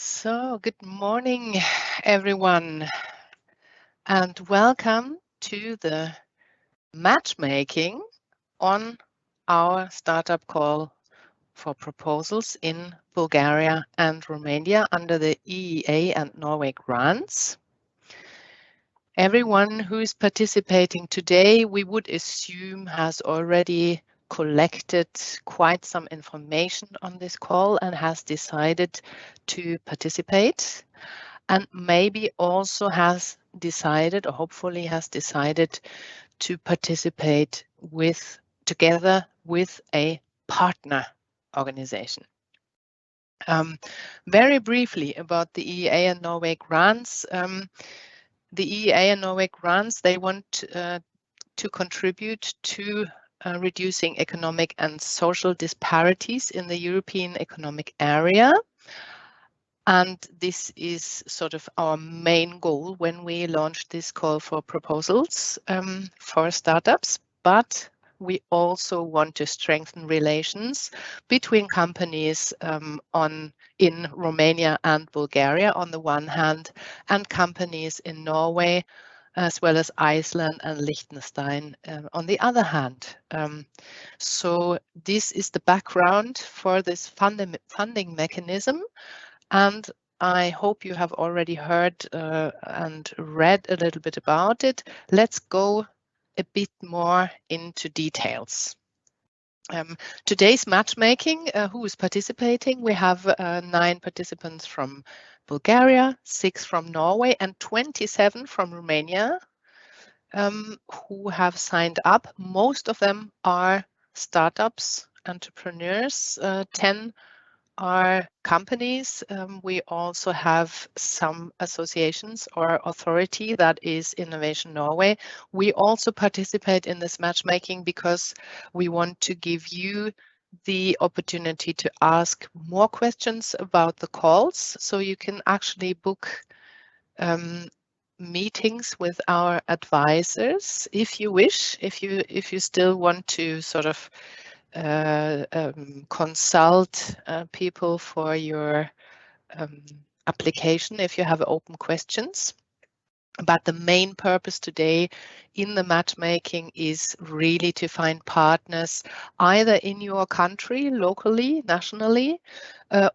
So, good morning, everyone, and welcome to the matchmaking on our startup call for proposals in Bulgaria and Romania under the EEA and Norway grants. Everyone who is participating today, we would assume, has already collected quite some information on this call and has decided to participate, and maybe also has decided, or hopefully has decided, to participate together with a partner organization. Very briefly about the EEA and Norway grants. The EEA and Norway grants, they want to contribute to reducing economic and social disparities in the European Economic Area. And this is sort of our main goal when we launched this call for proposals for startups. But we also want to strengthen relations between companies in Romania and Bulgaria on the one hand, and companies in Norway, as well as Iceland and Liechtenstein on the other hand. So this is the background for this funding mechanism. And I hope you have already heard and read a little bit about it. Let's go a bit more into details. Today's matchmaking, who is participating? We have 9 participants from Bulgaria, 6 from Norway, and 27 from Romania who have signed up. Most of them are startups, entrepreneurs, 10 are companies. We also have some associations or authority, that is Innovation Norway. We also participate in this matchmaking because we want to give you the opportunity to ask more questions about the calls, so you can actually book meetings with our advisors if you wish, if you still want to sort of consult people for your application if you have open questions. But the main purpose today in the matchmaking is really to find partners either in your country, locally, nationally,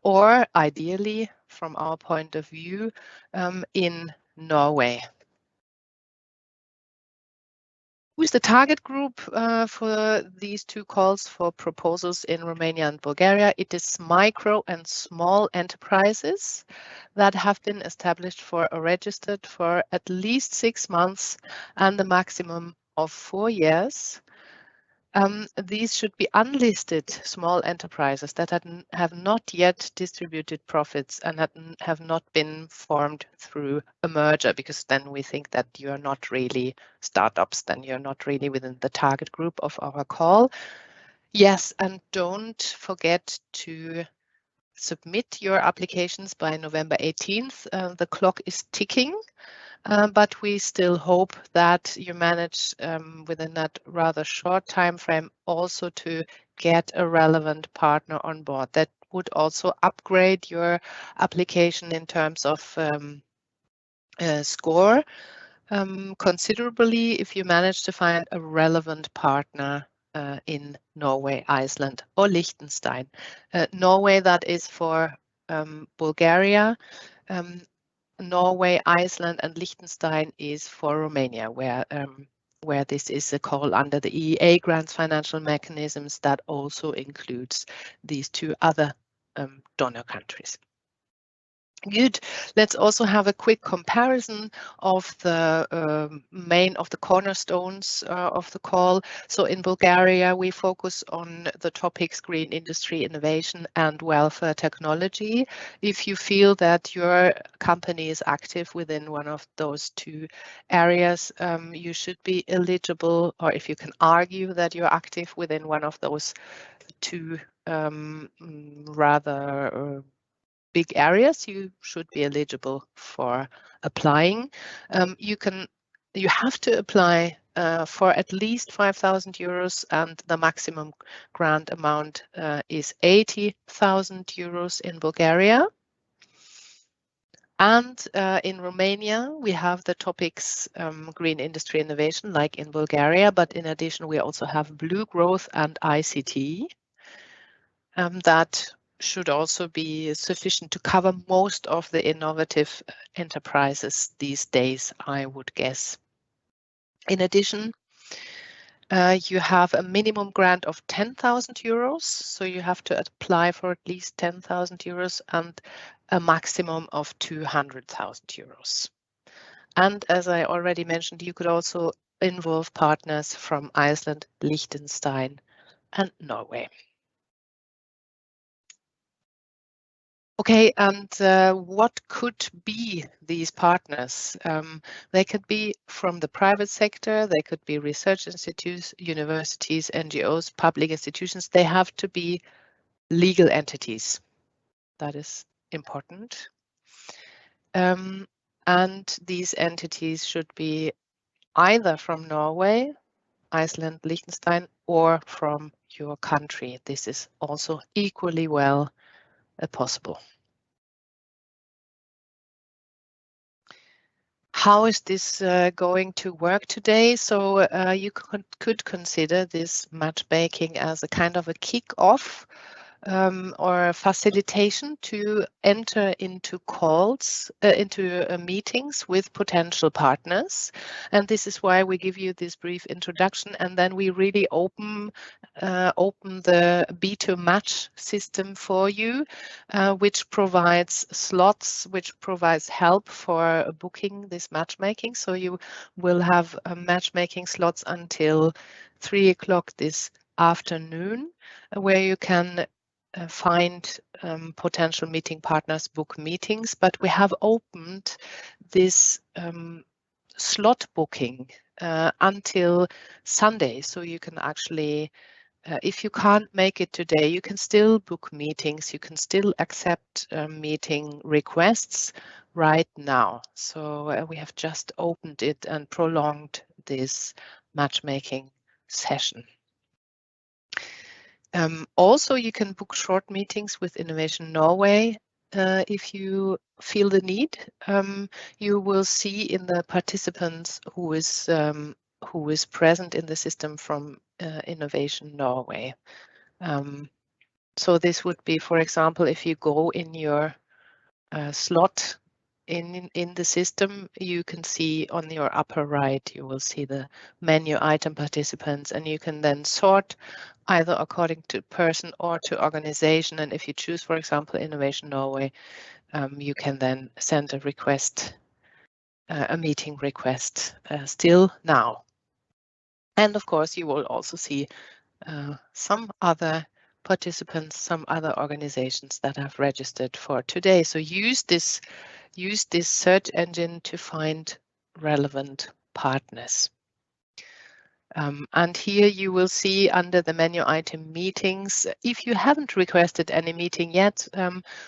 or ideally, from our point of view, in Norway. Who's the target group for these 2 calls for proposals in Romania and Bulgaria? It is micro and small enterprises that have been established or registered for at least 6 months and the maximum of 4 years. These should be unlisted small enterprises that have not yet distributed profits and have not been formed through a merger, because then we think that you're not really startups, then you're not really within the target group of our call. Yes, and don't forget to submit your applications by November 18th. The clock is ticking. But we still hope that you manage within that rather short time frame also to get a relevant partner on board. That would also upgrade your application in terms of score considerably if you manage to find a relevant partner in Norway, Iceland, or Liechtenstein. Norway, that is for Bulgaria. Norway, Iceland, and Liechtenstein is for Romania, where this is a call under the EEA grants financial mechanisms that also includes these 2 other donor countries. Good. Let's also have a quick comparison of the cornerstones of the call. So in Bulgaria, we focus on the topics green industry, innovation, and welfare technology. If you feel that your company is active within one of those 2 areas, you should be eligible, or if you can argue that you're active within one of those 2 rather big areas, you should be eligible for applying. You have to apply for at least 5,000 euros, and the maximum grant amount is 80,000 euros in Bulgaria. And in Romania, we have the topics green industry innovation, like in Bulgaria, but in addition, we also have blue growth and ICT. That should also be sufficient to cover most of the innovative enterprises these days, I would guess. In addition, you have a minimum grant of 10,000 euros, so you have to apply for at least 10,000 euros and a maximum of 200,000 euros. And as I already mentioned, you could also involve partners from Iceland, Liechtenstein, and Norway. Okay, and what could be these partners? They could be from the private sector, they could be research institutes, universities, NGOs, public institutions. They have to be legal entities. That is important. And these entities should be either from Norway, Iceland, Liechtenstein, or from your country. This is also equally well possible. How is this going to work today? So you could consider this matchmaking as a kind of a kick-off or a facilitation to enter into calls, into meetings with potential partners. And this is why we give you this brief introduction, and then we really open the B2 match system for you, which provides slots, which provides help for booking this matchmaking. So you will have matchmaking slots until 3 o'clock this afternoon, where you can find potential meeting partners, book meetings, but we have opened this slot booking until Sunday. So you can actually, if you can't make it today, you can still book meetings, you can still accept meeting requests right now. So we have just opened it and prolonged this matchmaking session. Also, you can book short meetings with Innovation Norway if you feel the need. You will see in the participants who is present in the system from Innovation Norway. So this would be, for example, if you go in your slot in the system, you can see on your upper right, you will see the menu item participants, and you can then sort either according to person or to organization. And if you choose, for example, Innovation Norway, you can then send a request, a meeting request still now. And of course, you will also see some other participants, some other organizations that have registered for today. So use this search engine to find relevant partners. And here you will see under the menu item meetings, if you haven't requested any meeting yet,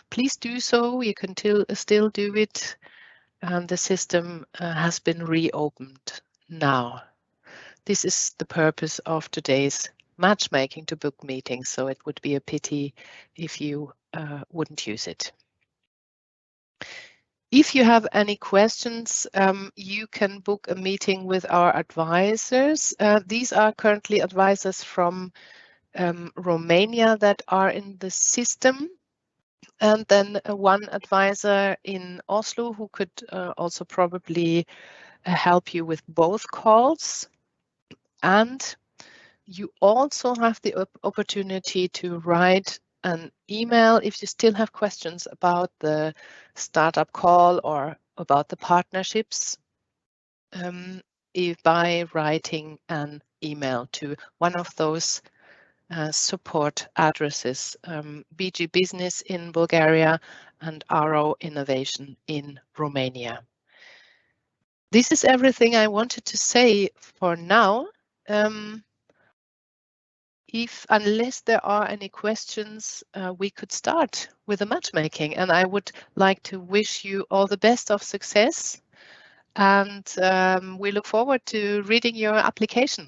please do so. You can still do it. The system has been reopened now. This is the purpose of today's matchmaking, to book meetings, so it would be a pity if you wouldn't use it. If you have any questions, you can book a meeting with our advisors. These are currently advisors from Romania that are in the system, and then one advisor in Oslo who could also probably help you with both calls. And you also have the opportunity to write an email if you still have questions about the startup call or about the partnerships, by writing an email to one of those support addresses, BG Business in Bulgaria and RO Innovation in Romania. This is everything I wanted to say for now. Unless there are any questions, we could start with the matchmaking, and I would like to wish you all the best of success, and we look forward to reading your application.